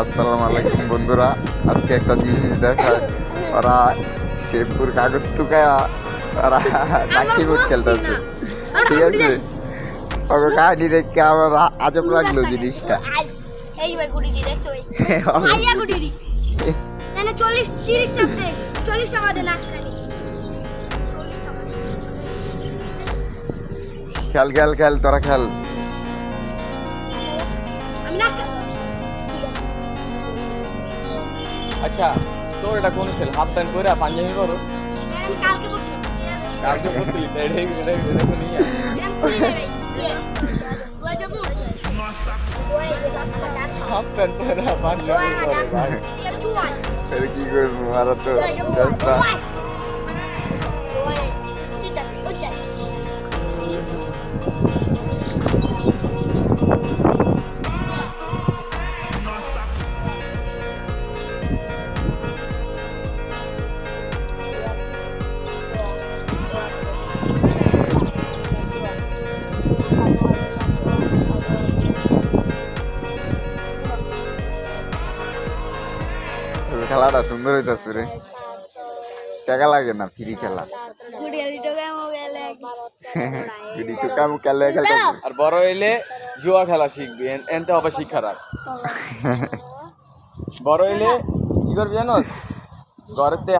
আসসালামু আলাইকুম বন্ধুরা, আজকে একটা জিনিস দেখায়। ওরা শেরপুর কাগজ টুকায়া ওরা নাকি বুট খেলতেছে, ঠিক আছে? ওকে কাহিনী দেখে আমার আজব লাগলো জিনিসটা। এই ভাই গুড়ি দি দেখছো ভাই আইয়া গুড়ি দি না 40 30 টাকা দে 40 টাকা দে না খেল খেল খেল, তোরা খেল। আমি না আচ্ছা, তোর এটা কোন খেল? হাফ প্যান্ট পরে পাঞ্জাবি পরো? আমি কালকে করছি কালকে পরছিলি তো এটাই তো নিয়ে আমি খুলে দেই ভাই ওই যাবো ওই হাফ প্যান্ট পরে পাঞ্জাবি পরে ভাই। চুয়াই এর কি করবো, আর তো রাস্তা ওই ঠিক আছে ওই যাই খেলাটা সুন্দর হইতাছে রে। টাকা লাগে না, ফ্রি খেলা। গুড়ি আলি তো গামো গেলে গুডি টুকা খেলে খেলতেছে। আর বড় হইলে জুয়া খেলা শিখবি, এনতে হবে শিক্ষার। বড় হইলে কি করবি জানো? ঘরেতে